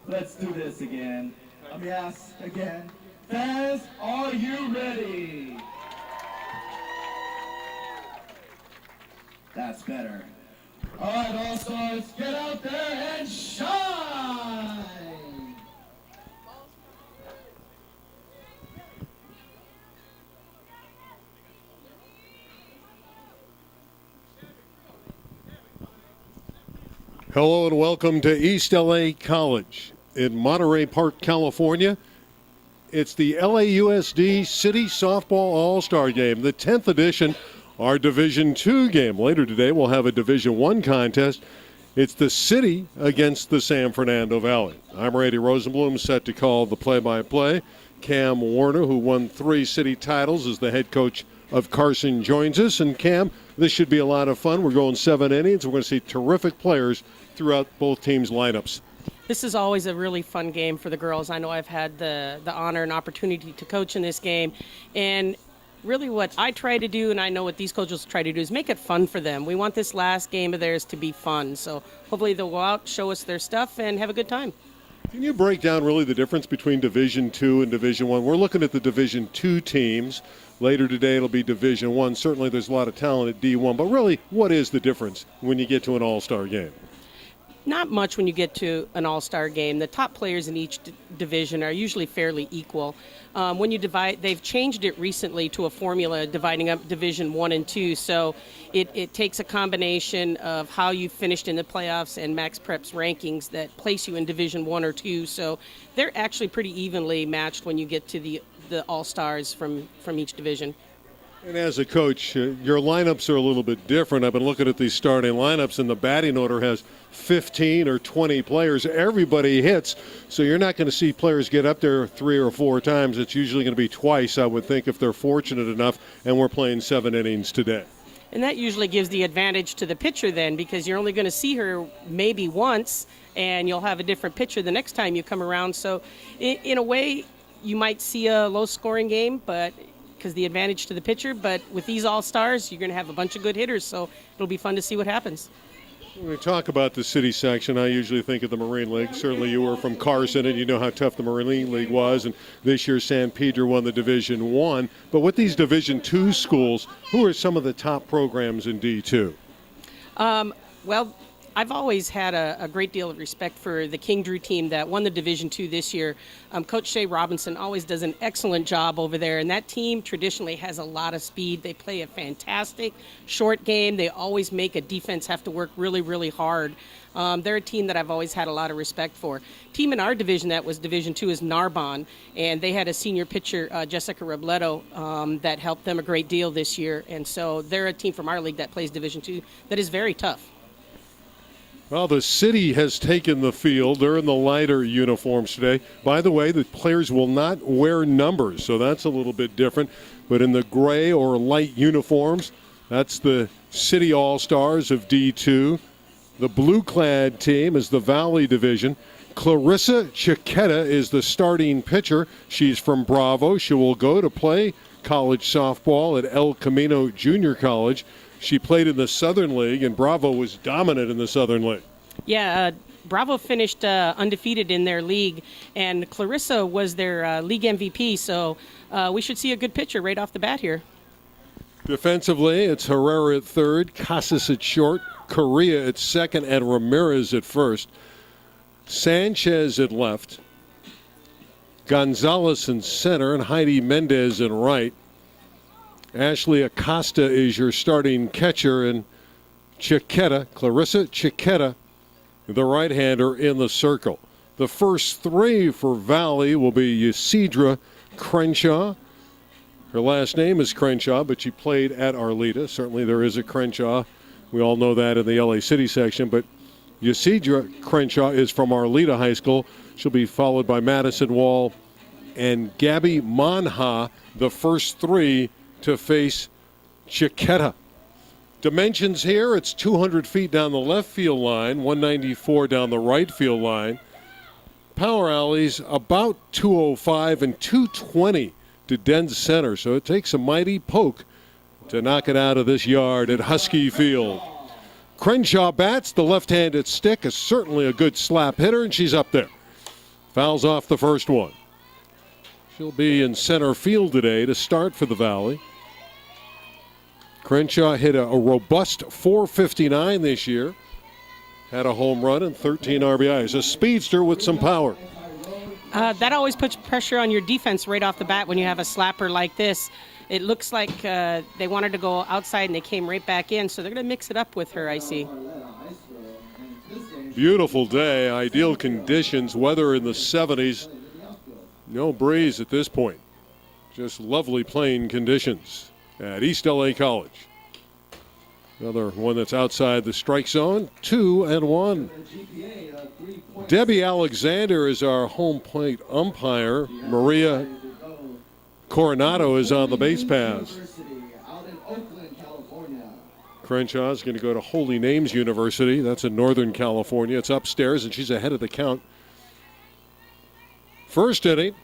Let's do this again. Let me ask again. Fans, are you ready? That's better. All right, All-Stars, get out there and shine! Hello and welcome to East LA College in Monterey Park, California. It's the LAUSD City Softball All-Star Game, the 10th edition, our Division II game. Later today we'll have a Division I contest. It's the city against the San Fernando Valley. I'm Randy Rosenblum, set to call the play-by-play. Cam Warner, who won 3 city titles, is the head coach of Carson, joins us. And Cam, this should be a lot of fun. We're going 7 innings. We're going to see terrific players throughout both teams' lineups. This is always a really fun game for the girls. I know I've had the honor and opportunity to coach in this game. And really what I try to do, and I know what these coaches try to do, is make it fun for them. We want this last game of theirs to be fun. So hopefully they'll go out, show us their stuff, and have a good time. Can you break down really the difference between Division II and Division I? We're looking at the Division II teams. Later today it'll be Division I. Certainly there's a lot of talent at D1. But really, what is the difference when you get to an all-star game? Not much when you get to an all-star game. The top players in each division are usually fairly equal. When you divide, they've changed it recently to a formula dividing up Division 1 and 2. So it takes a combination of how you finished in the playoffs and Max Prep's rankings that place you in Division 1 or 2. So they're actually pretty evenly matched when you get to the all-stars from each division. And as a coach, your lineups are a little bit different. I've been looking at these starting lineups, and the batting order has 15 or 20 players. Everybody hits, so you're not going to see players get up there 3 or 4 times. It's usually going to be twice, I would think, if they're fortunate enough, and we're playing 7 innings today. And that usually gives the advantage to the pitcher then, because you're only going to see her maybe once, and you'll have a different pitcher the next time you come around. So in a way, you might see a low-scoring game, but because the advantage to the pitcher, but with these all-stars, you're going to have a bunch of good hitters, so it'll be fun to see what happens. When we talk about the city section, I usually think of the Marine League. Certainly you were from Carson, and you know how tough the Marine League was, and this year San Pedro won the Division I. But with these Division II schools, who are some of the top programs in D2? Well, I've always had a great deal of respect for the King Drew team that won the Division II this year. Coach Shea Robinson always does an excellent job over there, and that team traditionally has a lot of speed. They play a fantastic short game. They always make a defense have to work really, really hard. They're a team that I've always had a lot of respect for. Team in our division that was Division II is Narbonne, and they had a senior pitcher, Jessica Robledo, that helped them a great deal this year. And so they're a team from our league that plays Division II that is very tough. Well, the city has taken the field. They're in the lighter uniforms today. By the way, the players will not wear numbers, so that's a little bit different. But in the gray or light uniforms, that's the City All-Stars of D2. The blue-clad team is the Valley Division. Clarissa Chiquetta is the starting pitcher. She's from Bravo. She will go to play college softball at El Camino Junior College. She played in the Southern League, and Bravo was dominant in the Southern League. Yeah, Bravo finished undefeated in their league, and Clarissa was their league MVP, so we should see a good pitcher right off the bat here. Defensively, it's Herrera at third, Casas at short, Correa at second, and Ramirez at first. Sanchez at left, Gonzalez in center, and Heidi Mendez in right. Ashley Acosta is your starting catcher, and Clarissa Chiquetta, the right-hander in the circle. The first 3 for Valley will be Ysidra Crenshaw. Her last name is Crenshaw, but she played at Arleta. Certainly there is a Crenshaw. We all know that in the LA City section, but Ysidra Crenshaw is from Arleta High School. She'll be followed by Madison Wall and Gabby Manha, the first 3 to face Chiquetta. Dimensions here, it's 200 feet down the left field line, 194 down the right field line. Power alleys about 205 and 220 to dead center, so it takes a mighty poke to knock it out of this yard at Husky Field. Crenshaw bats, the left-handed stick is certainly a good slap hitter, and she's up there. Fouls off the first one. She'll be in center field today to start for the Valley. Crenshaw hit a robust .459 this year. Had a home run and 13 RBIs. A speedster with some power. That always puts pressure on your defense right off the bat when you have a slapper like this. It looks like they wanted to go outside and they came right back in, so they're going to mix it up with her, I see. Beautiful day, ideal conditions, weather in the 70s. No breeze at this point. Just lovely playing conditions at East LA College. Another one that's outside the strike zone, 2-1. Debbie Alexander is our home plate umpire. Maria Coronado is on the base paths. Crenshaw is going to go to Holy Names University. That's in Northern California. It's upstairs, and she's ahead of the count. First inning,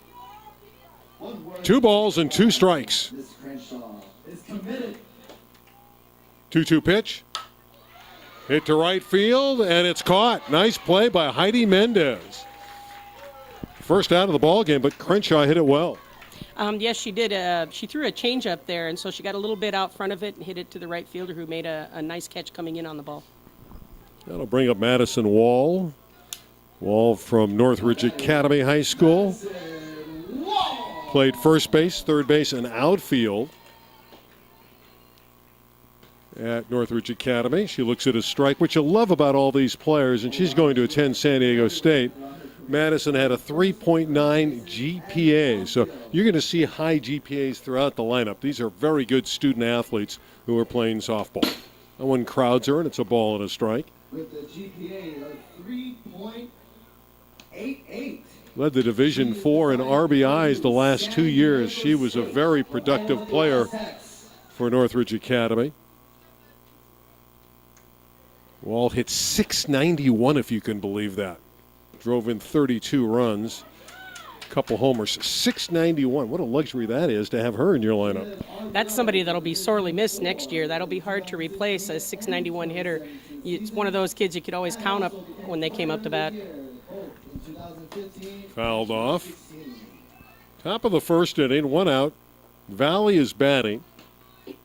2 balls and 2 strikes. 2-2 pitch. Hit to right field, and it's caught. Nice play by Heidi Mendez. First out of the ball game, but Crenshaw hit it well. Yes, she did. She threw a changeup there, and so she got a little bit out front of it and hit it to the right fielder, who made a nice catch coming in on the ball. That'll bring up Madison Wall. Wall from Northridge Academy High School. Played first base, third base, and outfield at Northridge Academy. She looks at a strike, which you love about all these players, and she's going to attend San Diego State. Madison had a 3.9 GPA, so you're going to see high GPAs throughout the lineup. These are very good student athletes who are playing softball. And when crowds are in, it's a ball and a strike. With the GPA of 3.88. Led the Division IV in RBIs the last 2 years. She was a very productive player for Northridge Academy. Wall hit .691, if you can believe that. Drove in 32 runs, couple homers. .691. What a luxury that is to have her in your lineup. That's somebody that'll be sorely missed next year. That'll be hard to replace, a .691 hitter. It's one of those kids you could always count up when they came up to bat. Fouled off. Top of the first inning, 1 out. Valley is batting.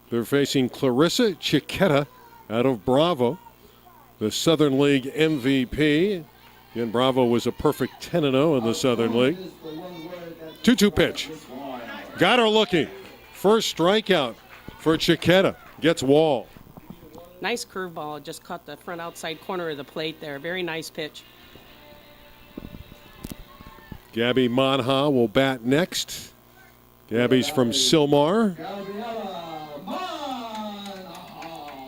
They're facing Clarissa Chiquetta out of Bravo, the Southern League MVP. Again, Bravo was a perfect 10-0 in the Southern League. 2-2 pitch. Got her looking. First strikeout for Chiquetta. Gets Wall. Nice curveball. Just caught the front outside corner of the plate there. Very nice pitch. Gabby Manha will bat next. Gabby's from Silmar.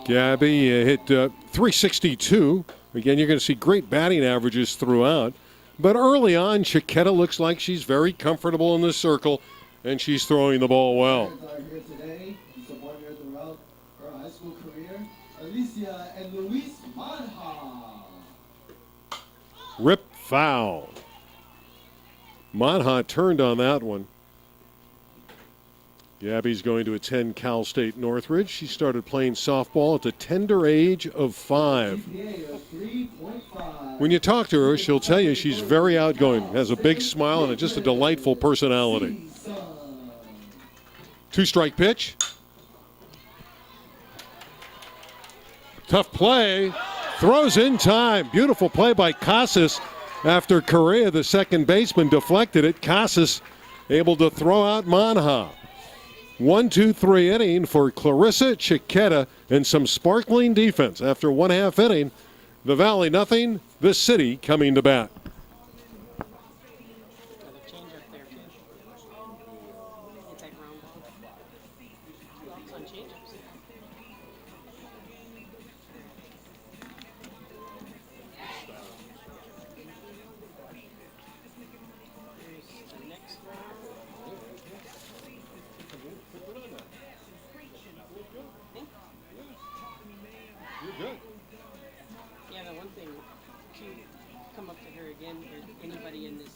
Gabby hit .362. Again, you're going to see great batting averages throughout. But early on, Chiquetta looks like she's very comfortable in the circle, and she's throwing the ball well. Rip foul. Manha turned on that one. Gabby's going to attend Cal State Northridge. She started playing softball at the tender age of 5. When you talk to her, she'll tell you she's very outgoing, has a big smile, and just a delightful personality. 2-strike pitch. Tough play. Throws in time. Beautiful play by Casas after Correa, the second baseman, deflected it. Casas able to throw out Manha. 1-2-3 inning for Clarissa Chiquetta and some sparkling defense. After 1/2 inning, the Valley nothing, the City coming to bat. Yeah, the one thing, to come up to her again, or anybody in this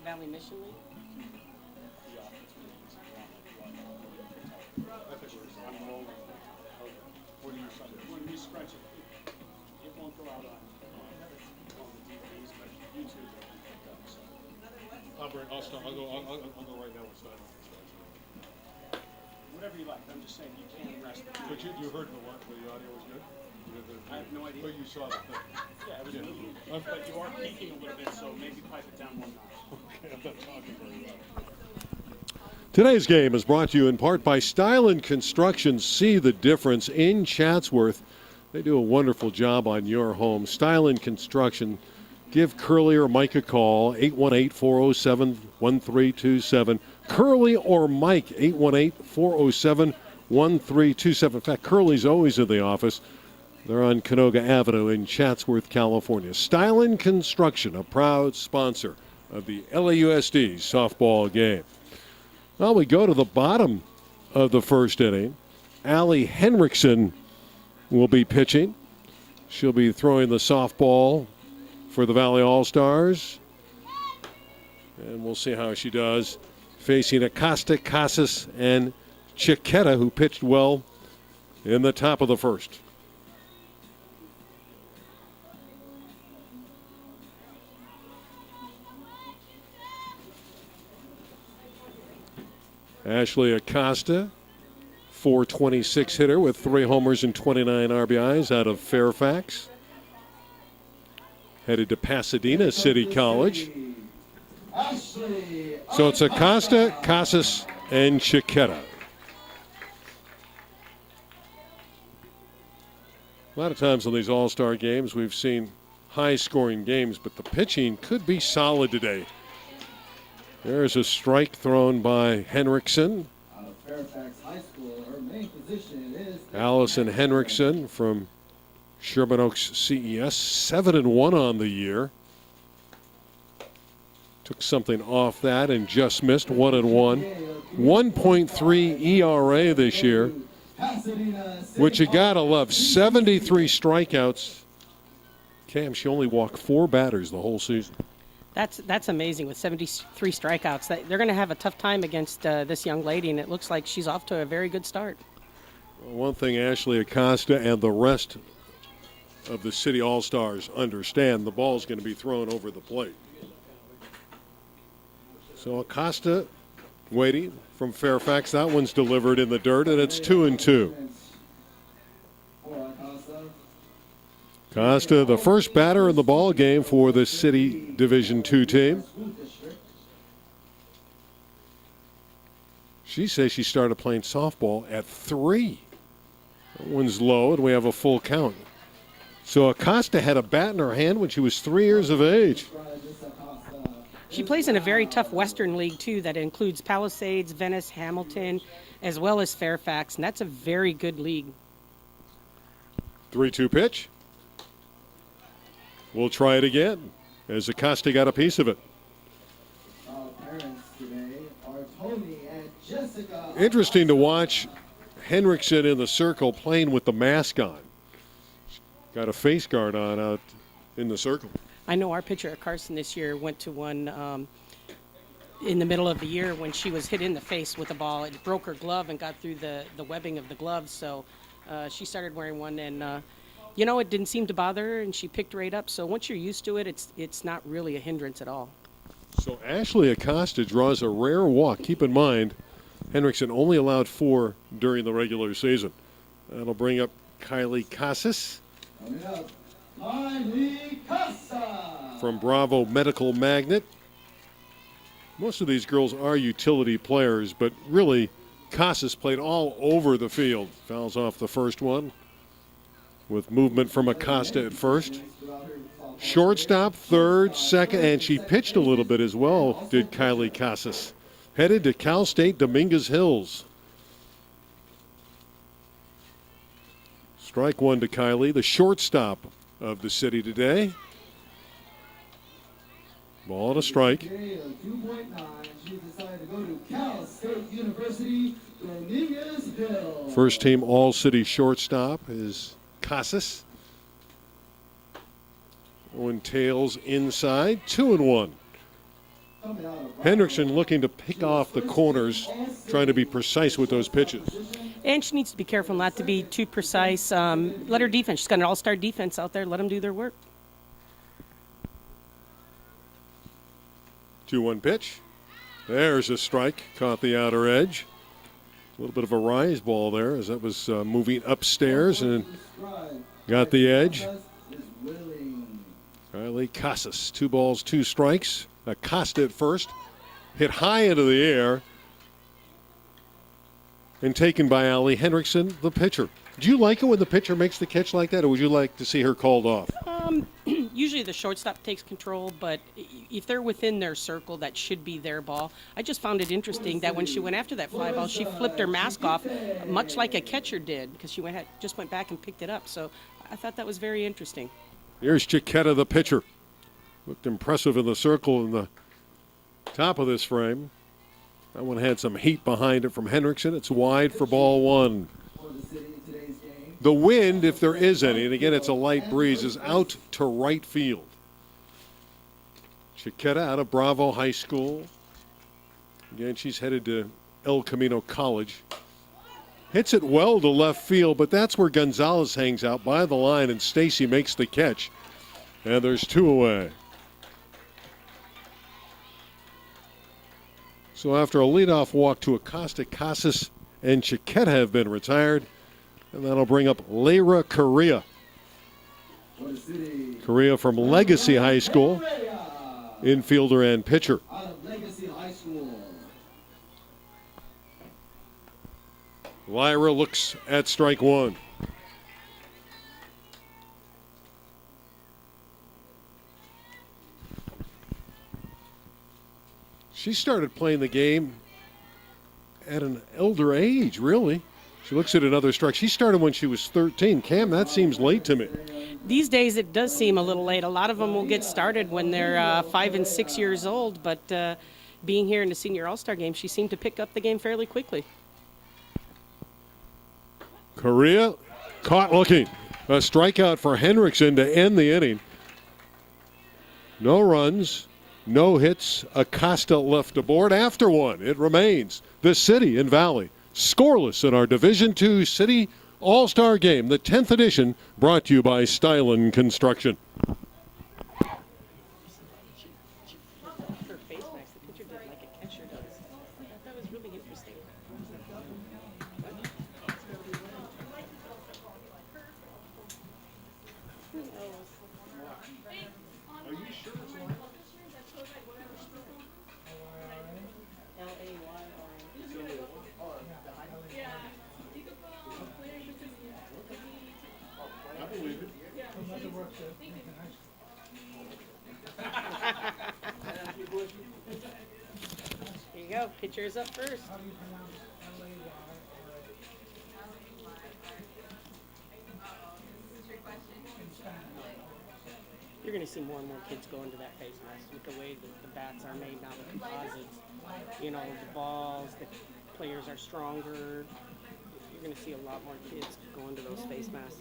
Valley Mission League. When you scratch it, it won't go out on the DVDs, but YouTube. Albert, I'll start. I'll go right now with Stein. Whatever you like. I'm just saying you can't rest. But you heard the audio was good? I have no idea. But you saw the thing. Yeah, it was moving. But you are peaking a little bit, so maybe pipe it down one notch. Okay, I'm not talking very loud. Today's game is brought to you in part by Style & Construction. See the difference in Chatsworth. They do a wonderful job on your home. Style & Construction. Give Curly or Mike a call, 818-407-1327. Curly or Mike, 818-407-1327. In fact, Curly's always in the office. They're on Canoga Avenue in Chatsworth, California. Style & Construction, a proud sponsor of the LAUSD softball game. Well, we go to the bottom of the first inning. Allie Henriksen will be pitching. She'll be throwing the softball for the Valley All-Stars. And we'll see how she does facing Acosta, Casas, and Chiquetta, who pitched well in the top of the first. Ashley Acosta, 426 hitter with 3 homers and 29 RBIs out of Fairfax. Headed to Pasadena City College. So it's Acosta, Casas, and Chiquetta. A lot of times on these All-Star games, we've seen high-scoring games, but the pitching could be solid today. There's a strike thrown by Henriksen. Out of Fairfax High School, her main position is Allison Henriksen from Sherman Oaks CES, 7-1 on the year. Took something off that and just missed, 1-1. 1.3 ERA this year, which you gotta love. 73 strikeouts. Cam, she only walked 4 batters the whole season. That's amazing with 73 strikeouts. They're going to have a tough time against this young lady, and it looks like she's off to a very good start. Well, one thing Ashley Acosta and the rest of the City All-Stars understand, the ball's going to be thrown over the plate. So Acosta waiting from Fairfax. That one's delivered in the dirt, and it's 2-2. Acosta, the first batter in the ball game for the City Division II team. She says she started playing softball at 3. That one's low, and we have a full count. So Acosta had a bat in her hand when she was 3 years of age. She plays in a very tough Western League, too, that includes Palisades, Venice, Hamilton, as well as Fairfax, and that's a very good league. 3-2 pitch. We'll try it again as Acosta got a piece of it. parents today are Tony and Jessica. Interesting to watch Henriksen in the circle playing with the mask on. Got a face guard on out in the circle. I know our pitcher at Carson this year went to one in the middle of the year when she was hit in the face with a ball. It broke her glove and got through the webbing of the glove, so she started wearing one, and it didn't seem to bother her, and she picked right up. So once you're used to it, it's not really a hindrance at all. So Ashley Acosta draws a rare walk. Keep in mind, Henriksen only allowed 4 during the regular season. That'll bring up Kylie Casas Coming up, Kylie Casa. from Bravo Medical Magnet. Most of these girls are utility players, but really, Casas played all over the field. Fouls off the first one with movement from Acosta at first. Shortstop, third, second, and she pitched a little bit as well, did Kylie Casas. Headed to Cal State Dominguez Hills. Strike one to Kylie, the shortstop of the city today. Ball and a strike. She's decided to go to Cal State University, Dominguez Hills. First team All-City shortstop is Casas. Owen tails inside, 2-1. Henriksen looking to pick off the corners, trying to be precise with those pitches. And she needs to be careful not to be too precise. Let her defense. She's got an all-star defense out there. Let them do their work. 2-1 pitch. There's a strike. Caught the outer edge. A little bit of a rise ball there as that was moving upstairs and got the edge. Riley Casas, 2 balls, 2 strikes. Acosta at first. Hit high into the air. And taken by Allie Henriksen, the pitcher. Do you like it when the pitcher makes the catch like that, or would you like to see her called off? Usually the shortstop takes control, but if they're within their circle, that should be their ball. I just found it interesting that when she went after that fly ball, she flipped her mask off, much like a catcher did, because she just went back and picked it up. So I thought that was very interesting. Here's Chiquetta, the pitcher. Looked impressive in the circle in the top of this frame. That one had some heat behind it from Henriksen. It's wide for ball 1. The wind, if there is any, and again it's a light breeze, is out to right field. Chiquetta out of Bravo High School. Again, she's headed to El Camino College. Hits it well to left field, but that's where Gonzalez hangs out by the line, and Stacy makes the catch. And there's 2 away. So after a leadoff walk to Acosta, Casas and Chiquetta have been retired. And that'll bring up Lyra Correa. Correa from Legacy High School, infielder and pitcher. Lyra looks at strike 1. She started playing the game at an elder age, really. She looks at another strike. She started when she was 13. Cam, that seems late to me. These days it does seem a little late. A lot of them will get started when they're 5 and 6 years old, but being here in the senior all-star game, she seemed to pick up the game fairly quickly. Correa caught looking. A strikeout for Henriksen to end the inning. No runs, no hits. Acosta left aboard after one. It remains the City and Valley scoreless in our Division II City All-Star Game, the 10th edition, brought to you by Stylen Construction. Her face mask, the pitcher did like a catcher does. I thought that was really interesting. Here you go. Pitcher's up first. You're going to see more and more kids go into that face mask with the way that the bats are made now, the composites. You know, the balls, the players are stronger. You're going to see a lot more kids go into those face masks.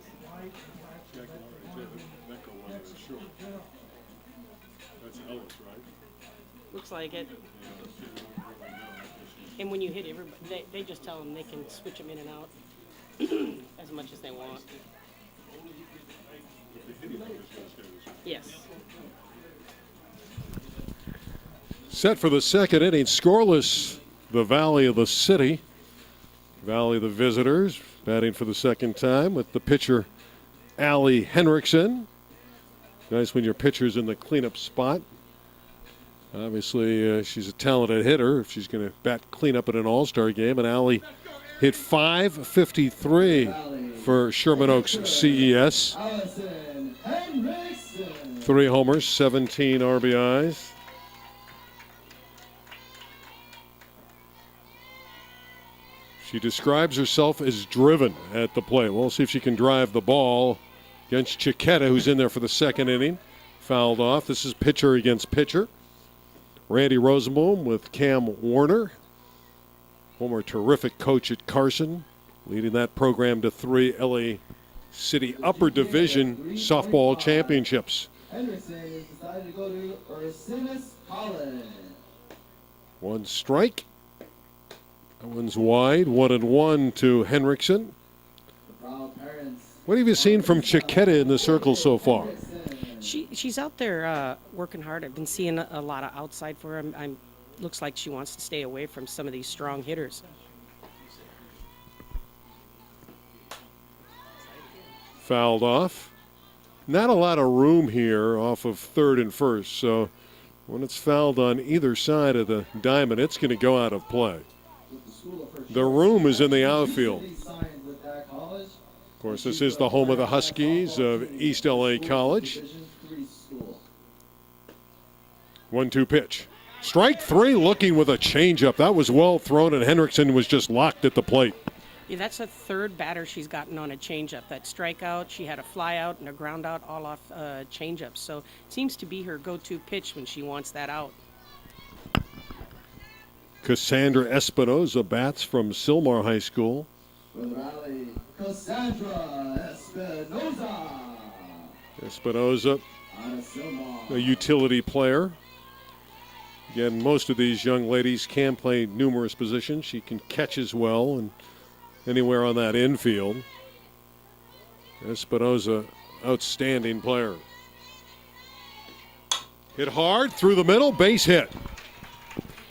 That's Ellis, right? Looks like it. And when you hit everybody, they just tell them they can switch them in and out as much as they want. Yes. Set for the second inning, scoreless, the Valley of the City. Valley of the visitors, batting for the second time with the pitcher, Allie Henriksen. Nice when your pitcher's in the cleanup spot. Obviously, she's a talented hitter if she's going to bat cleanup at an All-Star game. And Allie hit .553 for Sherman Oaks CES. 3 homers, 17 RBIs. She describes herself as driven at the plate. We'll see if she can drive the ball against Chiquetta, who's in there for the second inning. Fouled off. This is pitcher against pitcher. Randy Rosenboom with Cam Warner. Former terrific coach at Carson, leading that program to 3 LA City Upper Division softball championships. Henderson has decided to go to Ursinus College. 1 strike. That one's wide. 1-1 to Henriksen. What have you seen from Chiquetta in the circle so far? She's out there working hard. I've been seeing a lot of outside for her. Looks like she wants to stay away from some of these strong hitters. Fouled off. Not a lot of room here off of third and first, so when it's fouled on either side of the diamond, it's going to go out of play. The room is in the outfield. Of course, this is the home of the Huskies of East LA College. 1-2 pitch. Strike three, looking with a changeup. That was well thrown, and Henriksen was just locked at the plate. Yeah, that's the third batter she's gotten on a changeup. That strikeout, she had a fly out and a ground out all off changeup. So it seems to be her go-to pitch when she wants that out. Cassandra Espinoza bats from Sylmar High School. For the Valley, Cassandra Espinoza. Espinoza, Out of Sylmar. a utility player. Again, most of these young ladies can play numerous positions. She can catch as well and anywhere on that infield. Espinoza, outstanding player. Hit hard through the middle, base hit.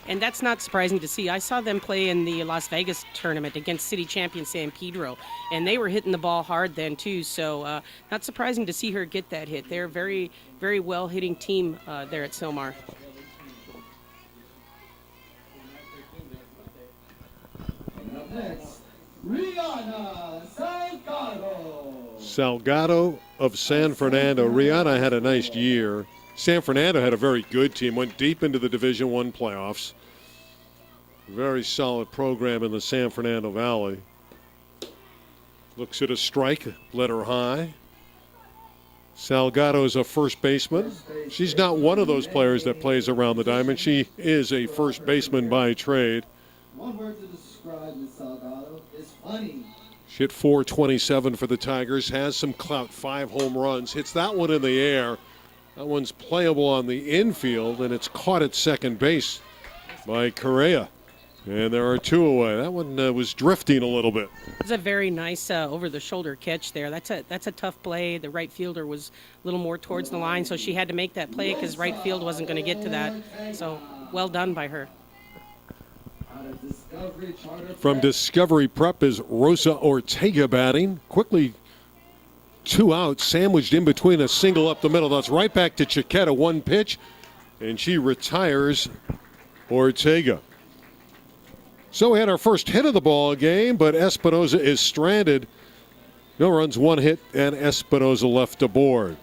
And that's not surprising to see. I saw them play in the Las Vegas tournament against city champion San Pedro, and they were hitting the ball hard then too. So not surprising to see her get that hit. They're a very, very well hitting team there at Sylmar. Coming up next, Rihanna Salgado. Salgado of San Fernando. Rihanna had a nice year. San Fernando had a very good team, went deep into the Division I playoffs. Very solid program in the San Fernando Valley. Looks at a strike, let her high. Salgado is a first baseman. She's not one of those players that plays around the diamond. She is a first baseman by trade. One word to describe Miss Salgado is funny. She hit .427 for the Tigers, has some clout, 5 home runs, hits that one in the air. That one's playable on the infield, and it's caught at second base by Correa. And there are 2 away. That one was drifting a little bit. It's a very nice over-the-shoulder catch there. That's a tough play. The right fielder was a little more towards the line, so she had to make that play because right field wasn't going to get to that. So well done by her. From Discovery Prep is Rosa Ortega batting. Quickly 2 outs, sandwiched in between, a single up the middle. That's right back to Chiquetta, 1 pitch, and she retires Ortega. So we had our first hit of the ball game, but Espinoza is stranded. No runs, 1 hit, and Espinoza left aboard.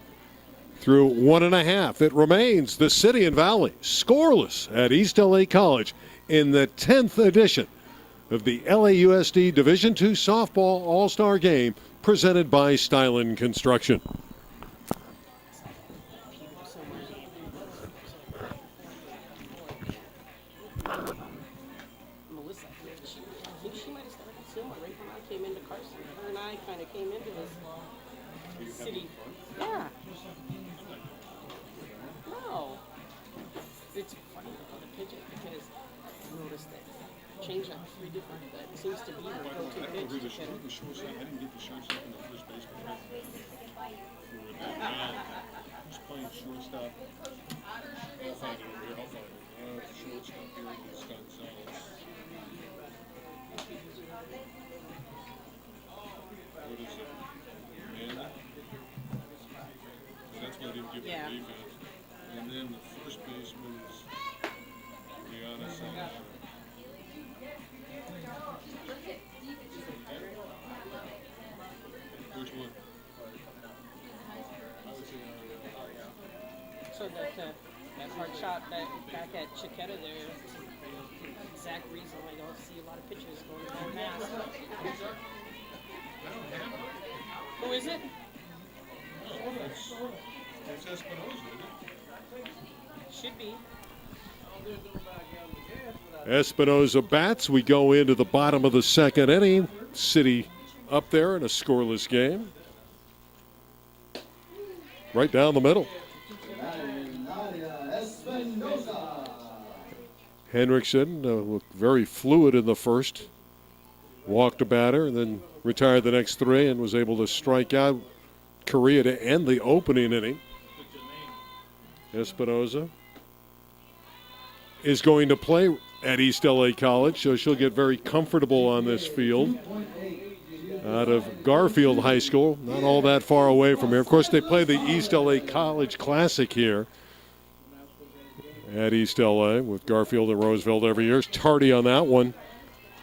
Through 1.5, it remains the City and Valley scoreless at East LA College in the 10th edition of the LAUSD Division II Softball All-Star Game presented by Stylen Construction. Melissa, I think she might have started Sylmar right when I came into Carson. Her and I kind of came into this city. Yeah. No. It's funny about the pitching because I noticed that change-up 3 different. That seems to be her go-to I don't know who the pitch. short, the shortstop. I didn't get the shortstop in the first baseman. For that man who's playing shortstop. I'll find it over here. I'll find it. Shortstop here against Gonzalez. What is it? Amanda? So that's why I didn't give Yeah. it a defense. And then the first baseman is Rihanna Salgado. Which one? So that hard shot back at Chiquetta there, exact reason I don't see a lot of pitches going down fast. Who is it? It's Espinoza, isn't it? Should be. Espinoza bats. We go into the bottom of the 2nd inning. City up there in a scoreless game. Right down the middle. Nadia Espinoza. Henriksen looked very fluid in the first. Walked a batter and then retired the next 3 and was able to strike out Correa to end the opening inning. Espinoza is going to play at East LA College, so she'll get very comfortable on this field. Out of Garfield High School, not all that far away from here. Of course, they play the East LA College Classic here at East LA with Garfield and Roosevelt every year. It's tardy on that one.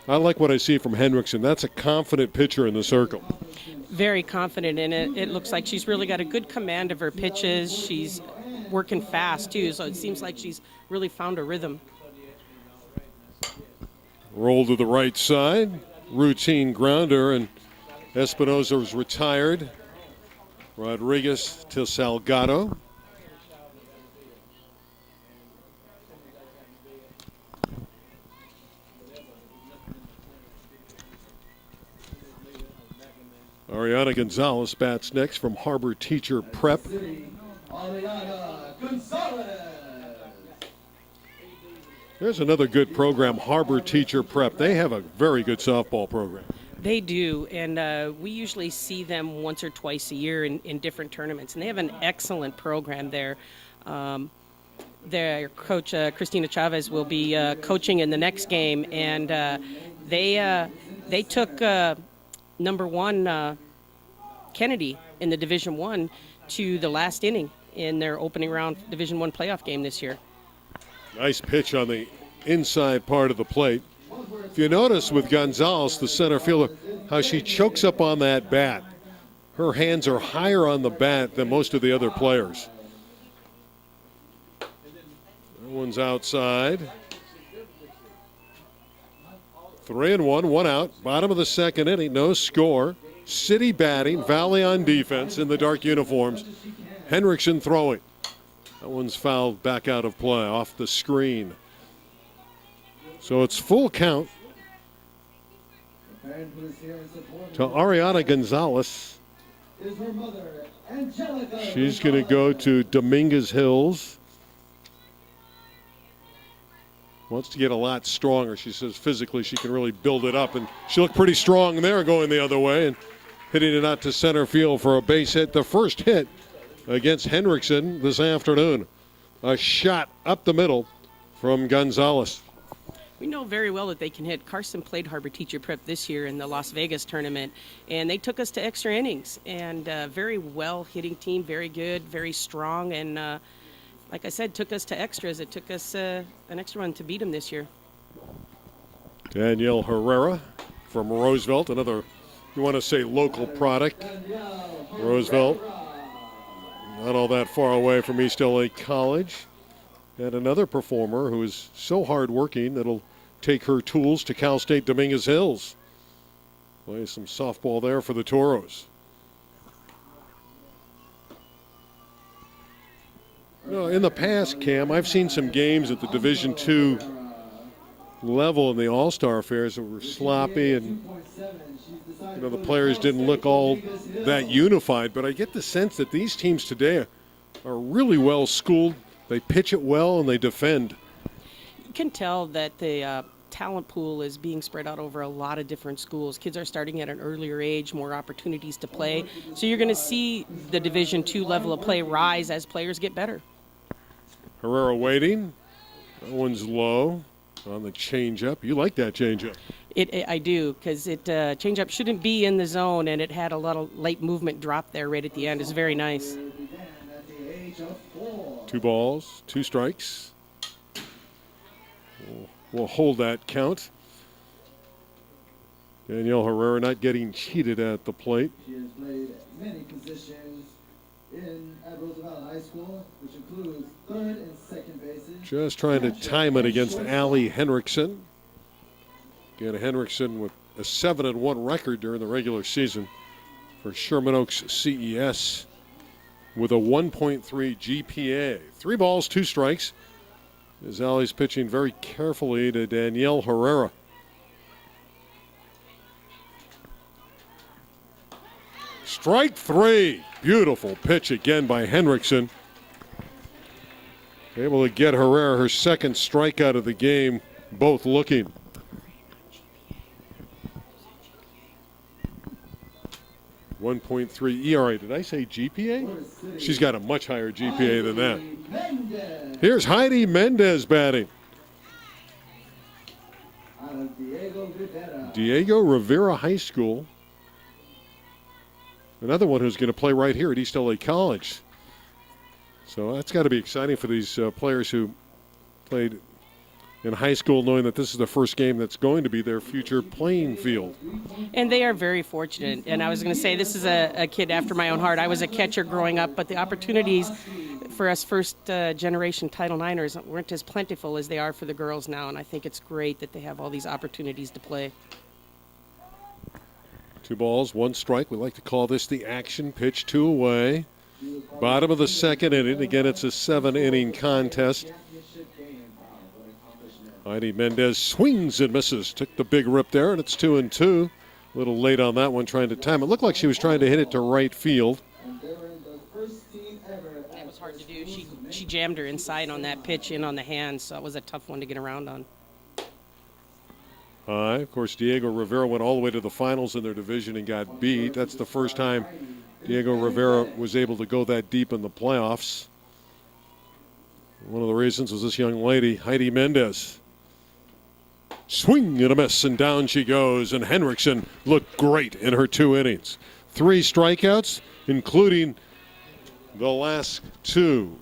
I like what I see from Henriksen. That's a confident pitcher in the circle. Very confident in it. It looks like she's really got a good command of her pitches. She's working fast, too, so it seems like she's really found a rhythm. Roll to the right side. Routine grounder, and Espinoza's retired. Rodriguez to Salgado. Ariana Gonzalez bats next from Harbor Teacher Prep. Ariana Gonzalez. There's another good program, Harbor Teacher Prep. They have a very good softball program. They do, and we usually see them once or twice a year in different tournaments, and they have an excellent program there. Their coach, Christina Chavez, will be coaching in the next game, and they took number one Kennedy in the Division I to the last inning in their opening round Division I playoff game this year. Nice pitch on the inside part of the plate. If you notice with Gonzalez, the center fielder, how she chokes up on that bat. Her hands are higher on the bat than most of the other players. That one's outside. 3-1, one out. Bottom of the second inning, no score. City batting, Valley on defense in the dark uniforms. Henriksen throwing. That one's fouled back out of play, off the screen. So it's full count to Ariana Gonzalez. She's going to go to Dominguez Hills. Wants to get a lot stronger. She says physically she can really build it up, and she looked pretty strong there going the other way and hitting it out to center field for a base hit. The first hit against Henriksen this afternoon. A shot up the middle from Gonzalez. We know very well that they can hit. Carson played Harbor Teacher Prep this year in the Las Vegas tournament, and they took us to extra innings. And very well hitting team, very good, very strong, and like I said, took us to extras. It took us an extra one to beat them this year. Danielle Herrera from Roosevelt, another, you want to say, local product. Roosevelt, not all that far away from East LA College. And another performer who is so hardworking that'll take her tools to Cal State Dominguez Hills. Play some softball there for the Toros. No, in the past, Cam, I've seen some games at the Division II level in the AllStar affairs that were sloppy, and the players didn't look all that unified. But I get the sense that these teams today are really well schooled. They pitch it well and they defend. You can tell that the talent pool is being spread out over a lot of different schools. Kids are starting at an earlier age, more opportunities to play. So you're going to see the Division II level of play rise as players get better. Herrera waiting. That one's low on the changeup. You like that changeup? I do, because changeup shouldn't be in the zone, and it had a little late movement drop there right at the end. It's very nice. 2 balls, 2 strikes. We'll hold that count. Danielle Herrera not getting cheated at the plate. She has played many positions at Roosevelt High School, which includes third and second bases. Just trying to time it against Allie Henriksen. Again, Henriksen with a 7-1 record during the regular season for Sherman Oaks CES with a 1.3 GPA. 3 balls, 2 strikes. As Allie's pitching very carefully to Danielle Herrera. Strike 3. Beautiful pitch again by Henriksen. Able to get Herrera her second strikeout of the game, both looking. 1.3 ERA. Did I say GPA? For the city, She's got a much higher GPA than that. Heidi Mendez. Here's Heidi Mendez batting. Out of Diego Rivera. Diego Rivera High School. Another one who's going to play right here at East LA College. So that's got to be exciting for these players who played in high school, knowing that this is the first game that's going to be their future playing field. And they are very fortunate. And I was going to say, this is a kid after my own heart. I was a catcher growing up, but the opportunities for us first generation Title IXers weren't as plentiful as they are for the girls now. And I think it's great that they have all these opportunities to play. 2 balls, 1 strike. We like to call this the action pitch, 2 away. Bottom of the second inning. Again, it's a 7-inning contest. Heidi Mendez swings and misses. Took the big rip there, and it's 2-2. A little late on that one, trying to time. It looked like she was trying to hit it to right field. That was hard to do. She jammed her inside on that pitch in on the hand, so it was a tough one to get around on. Of course, Diego Rivera went all the way to the finals in their division and got beat. That's the first time Diego Rivera was able to go that deep in the playoffs. One of the reasons was this young lady, Heidi Mendez. Swing and a miss, and down she goes. And Henriksen looked great in her 2 innings. 3 strikeouts, including the last 2.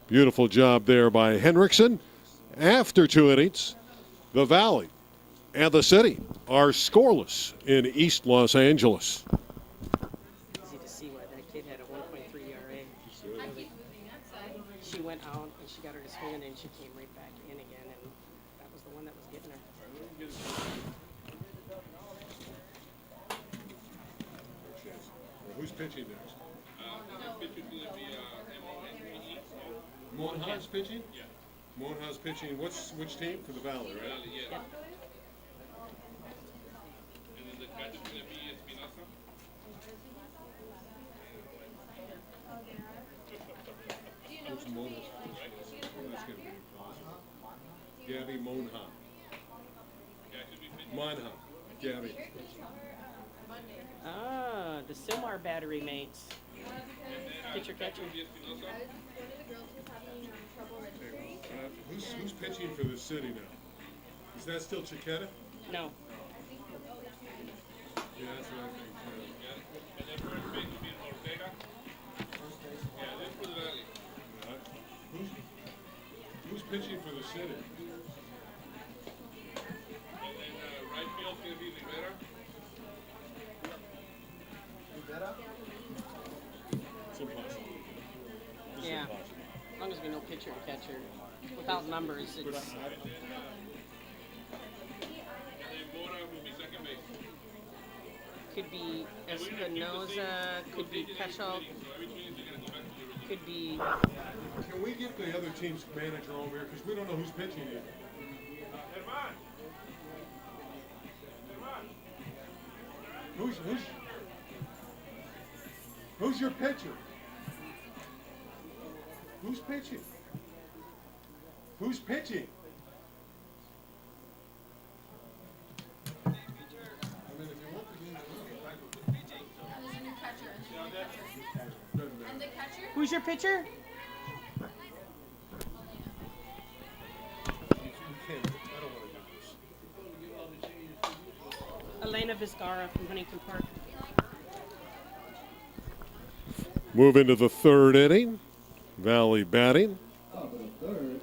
Beautiful job there by Henriksen. After 2 innings, the Valley and the City are scoreless in East Los Angeles. Easy to see why that kid had a 1.3 ERA. She went out and she got her to swing, and then she came right back in again, and that was the one that was getting her. Who's pitching next? Monha's pitching? Yeah. Monha's pitching. Which team? For the Valley, right? Yep. What's Monha's first? That's going to be impossible. Gabby Monha. Monha. Gabby. Ah, the Silmar battery mates. Pitcher catcher. Who's pitching for the City now? Is that still Chiquetta? No. Yeah, that's what I think. Who's pitching for the City? Right field's going to be Rivera. It's impossible. It's Yeah. impossible. As long as we know pitcher and catcher. Without numbers, But it's, And then Mora will be second base. could be Espinoza, could be Peschel, So every 2 innings, they're going to go back to the original. could be. Can we get the other team's manager over here? Because we don't know who's pitching yet. Herman! Who's your pitcher? Who's pitching? Who's pitching? I mean, if you want the game to There's a new catcher. And the catcher? Who's your pitcher? you can't. I don't want to do this. Elena Vizcara from Huntington Park. Move into the 3rd inning. Valley batting. Top of the 3rd.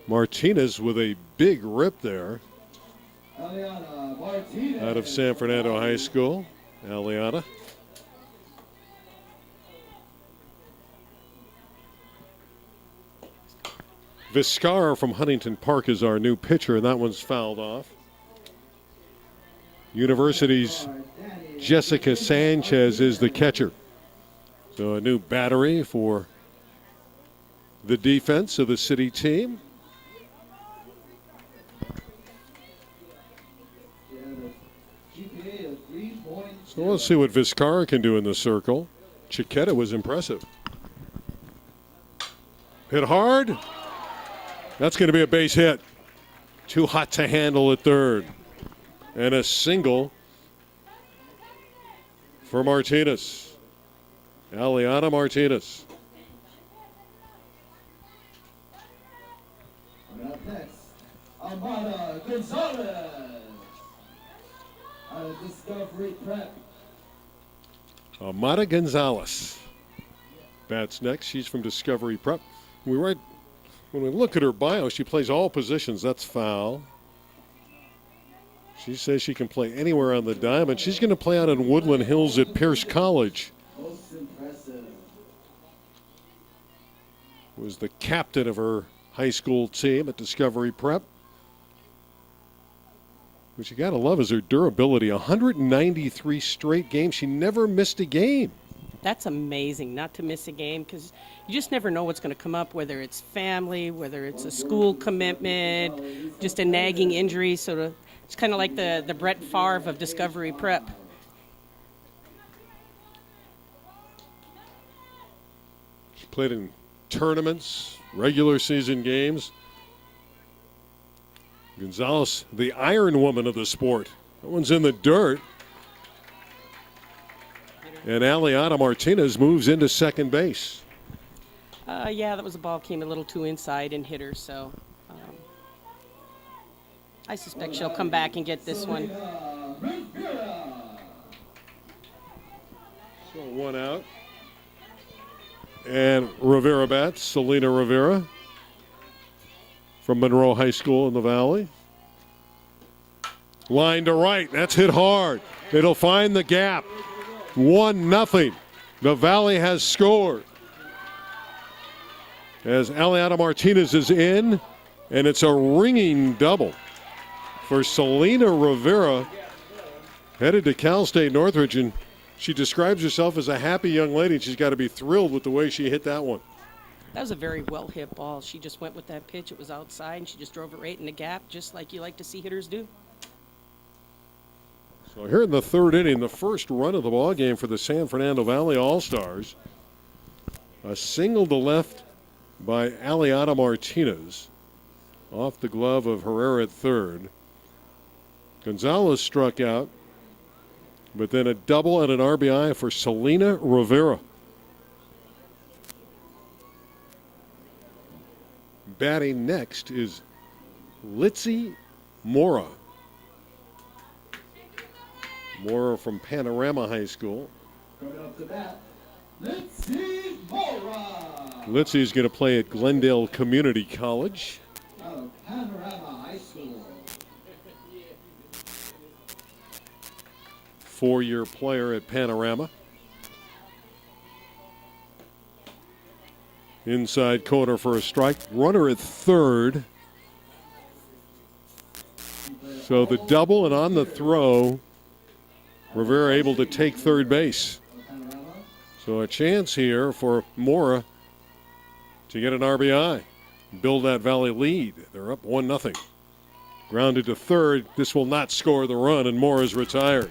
Martinez with a big rip there Eliana Martinez. out of San Fernando High School. Aliana. Vizcara from Huntington Park is our new pitcher, and that one's fouled off. University's Jessica Sanchez is the catcher. So a new battery for the defense of the City team. So let's see what Vizcara can do in the circle. Chiquetta was impressive. Hit hard. That's going to be a base hit. Too hot to handle at 3rd. And a single for Martinez. Aliana Martinez. Coming up next, Amada Gonzalez out of Discovery Prep. Amada Gonzalez bats next. She's from Discovery Prep. When we look at her bio, she plays all positions. That's foul. She says she can play anywhere on the diamond. She's going to play out in Woodland Hills at Pierce College. Most impressive. Was the captain of her high school team at Discovery Prep. What you got to love is her durability. 193 straight games. She never missed a game. That's amazing, not to miss a game, because you just never know what's going to come up, whether it's family, whether it's a school commitment, just a nagging injury. It's kind of like the Brett Favre of Discovery Prep. She played in tournaments, regular season games. Gonzalez, the Iron Woman of the sport. That one's in the dirt. And Aliana Martinez moves into second base. Yeah, that was a ball came a little too inside and hit her, so I suspect she'll come back and get this one. So one out. And Rivera bats, Selena Rivera from Monroe High School in the Valley. Line to right, that's hit hard. It'll find the gap. 1-0. The Valley has scored. As Aliana Martinez is in, and it's a ringing double for Selena Rivera, headed to Cal State Northridge, and she describes herself as a happy young lady. She's got to be thrilled with the way she hit that one. That was a very well hit ball. She just went with that pitch. It was outside, and she just drove it right in the gap, just like you like to see hitters do. So here in the third inning, the first run of the ball game for the San Fernando Valley All-Stars. A single to left by Aliana Martinez off the glove of Herrera at third. Gonzalez struck out, but then a double and an RBI for Selena Rivera. Batting next is Litzy Mora. Mora from Panorama High School. Coming up to bat, Litzy Mora. Litzy's going to play at Glendale Community College. Out of Panorama High School. 4-year player at Panorama. Inside corner for a strike. Runner at third. So the double, and on the throw, Rivera able to take third base. So a chance here for Mora to get an RBI. Build that Valley lead. They're up 1-0. Grounded to third. This will not score the run, and Mora's retired.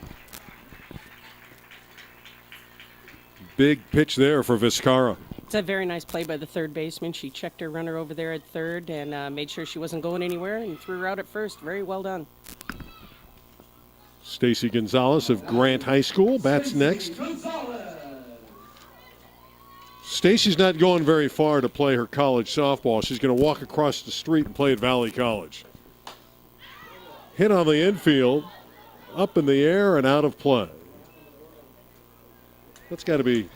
Big pitch there for Vizcarra. It's a very nice play by the third baseman. She checked her runner over there at third and made sure she wasn't going anywhere and threw her out at first. Very well done. Stacy Gonzalez of Grant High School bats next. Stacy's not going very far to play her college softball. She's going to walk across the street and play at Valley College. Hit on the infield, up in the air and out of play. That's got to be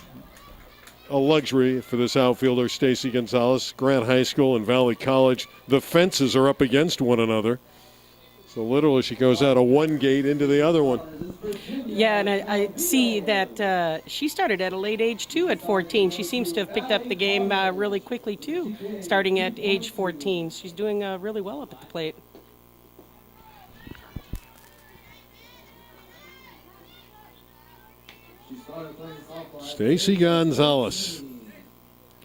a luxury for this outfielder, Stacy Gonzalez. Grant High School and Valley College. The fences are up against one another. So literally she goes out of one gate into the other one. Yeah, and I see that she started at a late age, too, at 14. She seems to have picked up the game really quickly, too, starting at age 14. She's doing really well up at the plate. Stacy Gonzalez,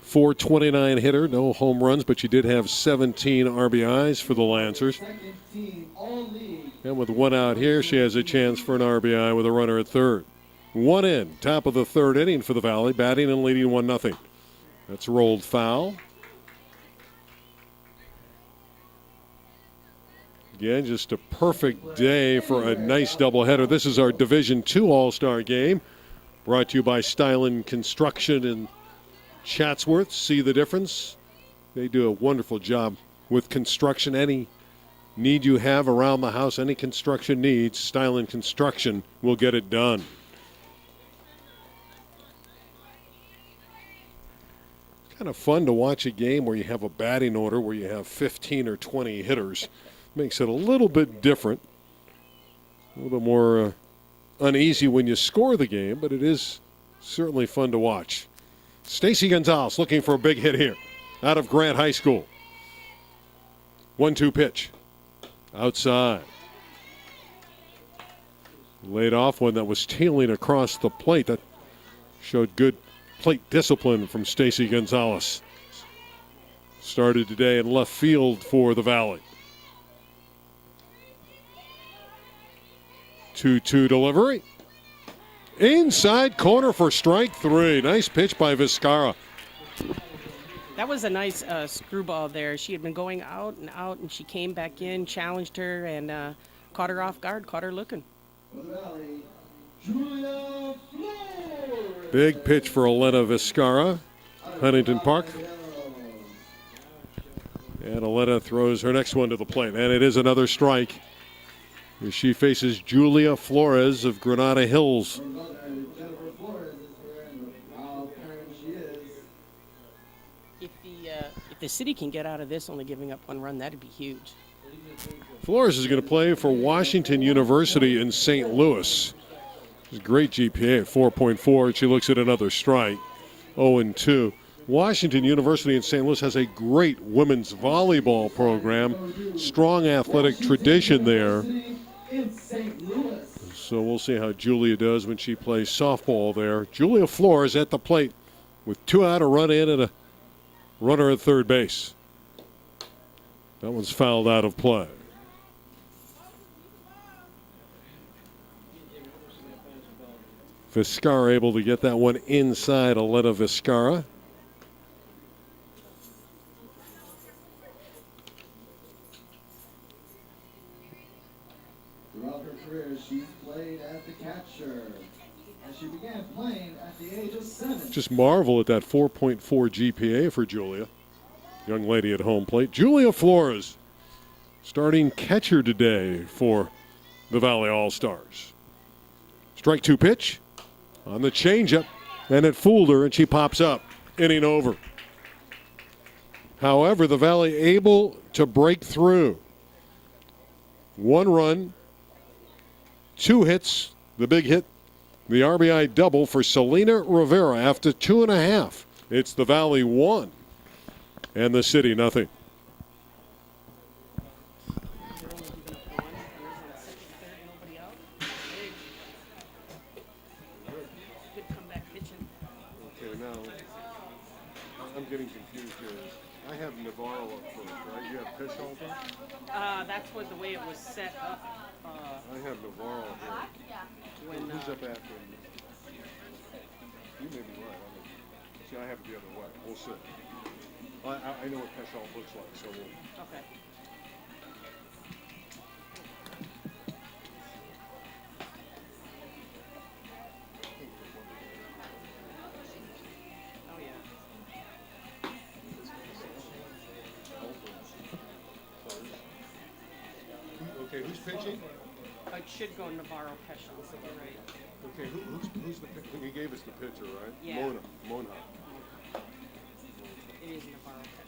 429 hitter, no home runs, but she did have 17 RBIs for the Lancers. And with one out here, she has a chance for an RBI with a runner at third. One in, top of the third inning for the Valley, batting and leading 1-0. That's rolled foul. Again, just a perfect day for a nice doubleheader. This is our Division II All-Star game. Brought to you by Stylen Construction in Chatsworth. See the difference? They do a wonderful job with construction. Any need you have around the house, any construction needs, Stylen Construction will get it done. It's kind of fun to watch a game where you have a batting order where you have 15 or 20 hitters. Makes it a little bit different, a little bit more uneasy when you score the game, but it is certainly fun to watch. Stacy Gonzalez looking for a big hit here out of Grant High School. 1-2 pitch. Outside. Laid off one that was tailing across the plate. That showed good plate discipline from Stacy Gonzalez. Started today in left field for the Valley. 2-2 delivery. Inside corner for strike 3. Nice pitch by Vizcarra. That was a nice screwball there. She had been going out, and she came back in, challenged her, and caught her off guard, caught her looking. For the Valley, Julia Flores. Big pitch for Elena Vizcarra, Huntington Park. And Elena throws her next one to the plate, and it is another strike as she faces Julia Flores of Granada Hills. Her mother, Jennifer Flores, is here, and how parent she is. If the city can get out of this only giving up 1 run, that'd be huge. Flores is going to play for Washington University in St. Louis. It's a great GPA at 4.4. She looks at another strike. 0-2. Washington University in St. Louis has a great women's volleyball program. Strong athletic tradition there. In St. Louis. So we'll see how Julia does when she plays softball there. Julia Flores at the plate with 2 out, a run in, and a runner at third base. That one's fouled out of play. Vizcarra able to get that one inside Elena Vizcarra. Throughout her career, she's played as the catcher. And she began playing at the age of 7. Just marvel at that 4.4 GPA for Julia. Young lady at home plate. Julia Flores, starting catcher today for the Valley All-Stars. Strike 2 pitch on the changeup, and it fooled her, and she pops up. Inning over. However, the Valley able to break through. 1 run, 2 hits, the big hit, the RBI double for Selena Rivera after 2.5. It's the Valley 1 and the City nothing. Okay, now I'm getting confused here. I have Navarro up first, right? You have Pisholter? That's what the way it was set up. I have Navarro here. When Who's up after him? You may be right. See, I have it the other way. We'll see. I know what Peshal looks like, so we'll. okay. Oh yeah. Okay, who's pitching? It should go Navarro Peschel, so you're right. Okay, who's the pitcher? He gave us the pitcher, right? Yeah. Mona. It is Navarro Peschel.